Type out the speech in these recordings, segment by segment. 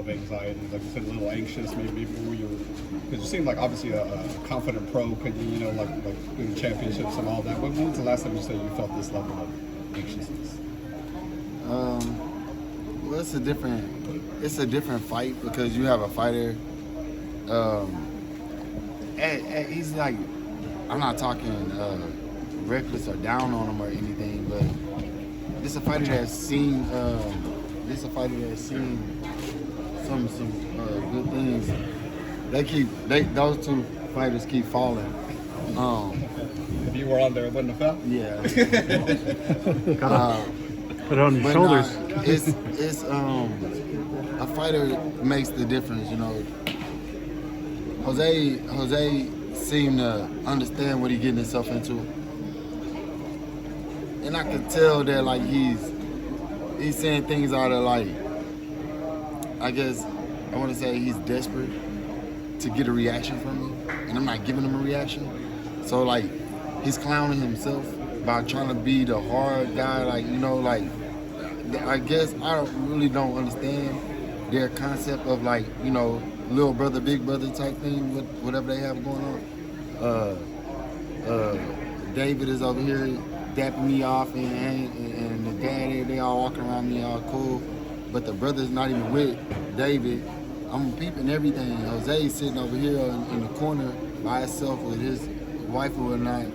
of anxiety? Like you said, a little anxious, maybe were you? Because you seem like obviously a confident pro. Could you, like doing championships and all that? When was the last time you said you felt this level of anxiousness? Well, it's a different fight because you have a fighter. He's like, I'm not talking reckless or down on him or anything, but this is a fighter that's seen. Some good things. Those two fighters keep falling. If you were on there, it wouldn't have fell. Yeah. Put it on your shoulders. Nah, it's a fighter makes the difference, you know. Jose seemed to understand what he's getting himself into, and I could tell that like he's saying things out of like, I guess I want to say he's desperate to get a reaction from me, and I'm not giving him a reaction. So like he's clowning himself by trying to be the hard guy, like, you know, like I guess I really don't understand their concept of like, you know, little brother, big brother type thing with whatever they have going on. David is over here dapping me off, and the daddy, they all walking around me all cool, but the brother's not even with David. I'm peeping everything. Jose's sitting over here in the corner by himself with his wife or whatnot.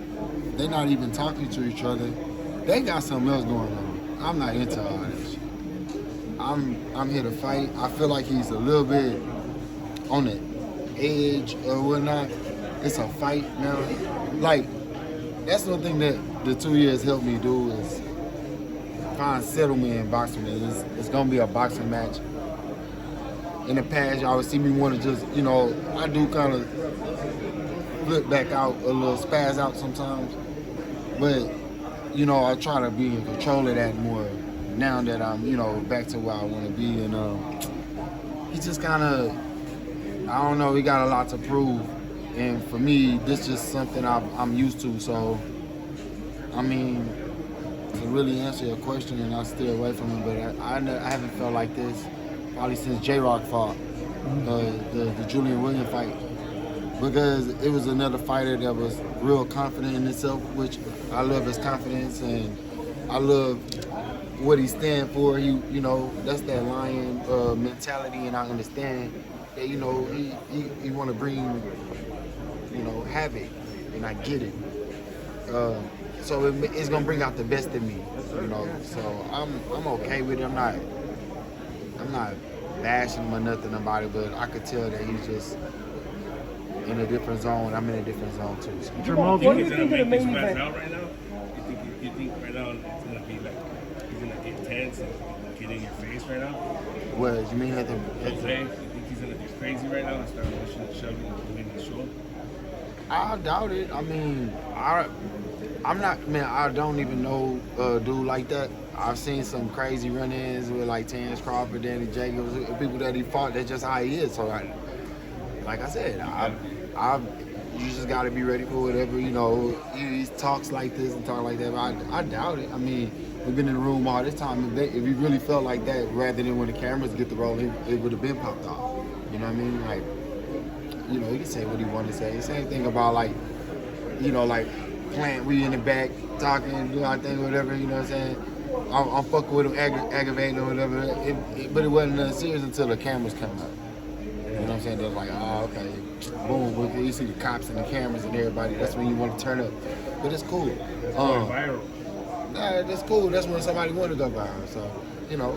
They're not even talking to each other. They got something else going on. I'm not into all this. I'm here to fight. I feel like he's a little bit on the edge or whatnot. It's a fight now. Like, that's one thing that the 2 years helped me do is find settlement in boxing. It's gonna be a boxing match. In the past, y'all would see me want to just, you know, I do kind of flip back out a little, spaz out sometimes. But, you know, I try to be in control of that more now that I'm, you know, back to where I want to be. And he just kind of, I don't know, he got a lot to prove. And for me, this is just something I'm used to. So, I mean, to really answer your question, and I'll stay away from it, but I haven't felt like this probably since J-Rock fought, the Julian Williams fight. Because it was another fighter that was real confident in himself, which I love his confidence, and I love what he stands for. He, you know, that's that lion mentality, and I understand that, you know, he want to bring, you know, havoc, and I get it. So it's gonna bring out the best in me, you know. So I'm okay with it. I'm not bashing him or nothing about it, but I could tell that he's just in a different zone. I'm in a different zone too. So. Jermall, What do you think of the main event? Right now? You think right now it's gonna be like he's gonna get tense and get in your face right now? What you mean at the? Jose, you think he's gonna get crazy right now and start pushing and shoving and winning the show? I doubt it. I mean, I'm not, man, I don't even know a dude like that. I've seen some crazy run-ins with like Terrence Crawford, Danny Jacobs, people that he fought. That's just how he is. So, like I said, you just got to be ready for whatever, you know. He talks like this and talk like that, but I doubt it. I mean, we've been in the room all this time. If he really felt like that, rather than when the cameras get the roll, it would have been popped off. You know what I mean? Like, you know, he can say what he want to say. Same thing about like, you know, like Plant, we in the back talking, do our thing, whatever, you know what I'm saying? I'm fucking with him, aggravating or whatever. But it wasn't nothing serious until the cameras come up. You know what I'm saying? They're like, oh, okay, boom. You see the cops and the cameras and everybody. That's when you want to turn up. But it's cool. Viral. Nah, that's cool. That's when somebody want to go viral. So, you know,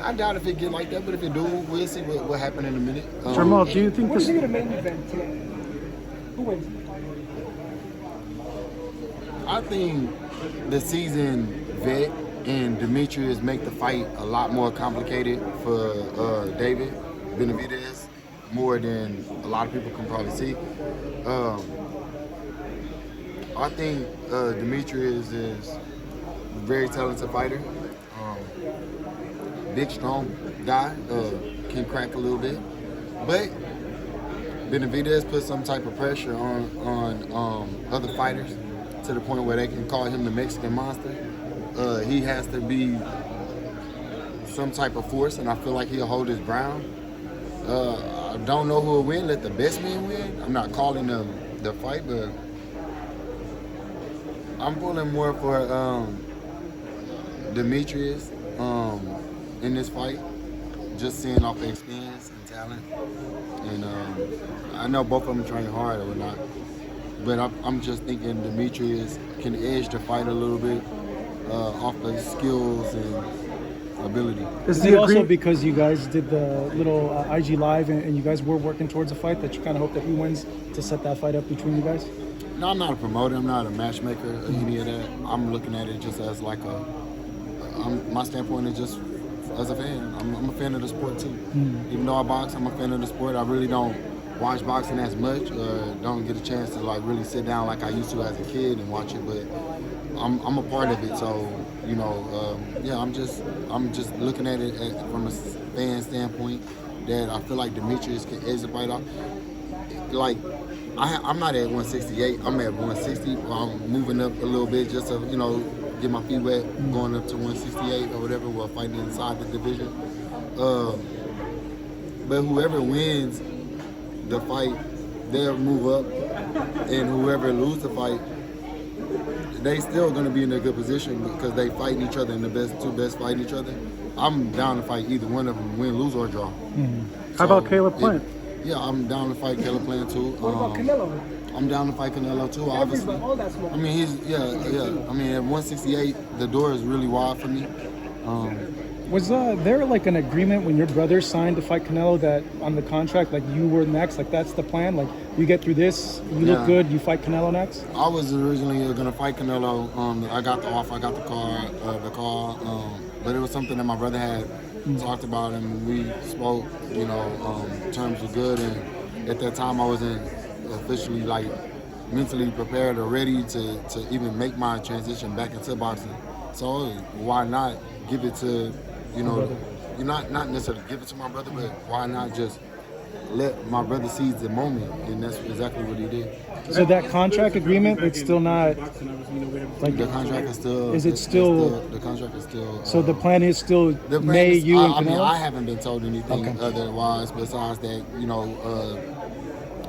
I doubt if it get like that. But if it do, we'll see what happen in a minute. Jermall, do you think What do this? you think of the main event today? Who wins? I think the seasoned vet and Demetrius make the fight a lot more complicated for David Benavidez, more than a lot of people can probably see. I think Demetrius is a very talented fighter, big, strong guy, can crack a little bit, but Benavidez put some type of pressure on other fighters to the point where they can call him the Mexican monster. He has to be some type of force, and I feel like he'll hold his ground. I don't know who will win. Let the best man win. I'm not calling the fight, but I'm pulling more for Demetrius in this fight. Just seeing off the experience and talent, and I know both of them train hard or not. But I'm just thinking Demetrius can edge the fight a little bit off the skills and ability. Is it also because you guys did the little IG live and you guys were working towards a fight that you kind of hope that he wins to set that fight up between you guys? No, I'm not a promoter. I'm not a matchmaker or any of that. I'm looking at it just as like my standpoint is just as a fan. I'm a fan of the sport too. Even though I box, I'm a fan of the sport. I really don't watch boxing as much, or don't get a chance to like really sit down like I used to as a kid and watch it. But I'm a part of it, so you know, yeah. I'm just looking at it from a fan standpoint that I feel like Demetrius can edge the fight off. Like I'm not at 168. I'm at 160. I'm moving up a little bit just to get my feet wet, going up to 168 or whatever. We're fighting inside the division. But whoever wins the fight, they'll move up, and whoever loses the fight, they still gonna be in a good position because they fighting each other, and the two best fight each other. I'm down to fight either one of them, win, lose, or draw. How about Caleb Plant? Yeah, I'm down to fight Caleb Plant too. What about Canelo? I'm down to fight Canelo too, obviously. All that smoke. I mean, he's I mean, at 168, the door is really wide for me. Was there like an agreement when your brother signed to fight Canelo that on the contract, like you were next, like that's the plan? Like you get through this, you look good, you fight Canelo next? I was originally gonna fight Canelo. I got the offer, I got the call, but it was something that my brother had talked about, and we spoke. Terms were good, and at that time I wasn't officially like mentally prepared or ready to even make my transition back into boxing. So why not give it to not necessarily give it to my brother, but why not just let my brother seize the moment, and that's exactly what he did. So that contract agreement, it's still not like The contract is still. Is it still? The contract is still. So the plan is still The plan May, is- you and I mean, Canelo? I haven't been told anything Okay. otherwise besides that.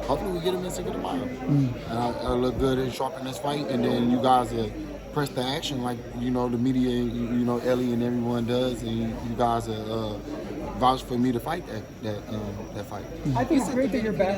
Hopefully we get him in second tomorrow, and I look good and sharp in this fight, and then you guys press the action like the media, Ellie and everyone does, and you guys vouch for me to fight that fight. I think it's great that you're back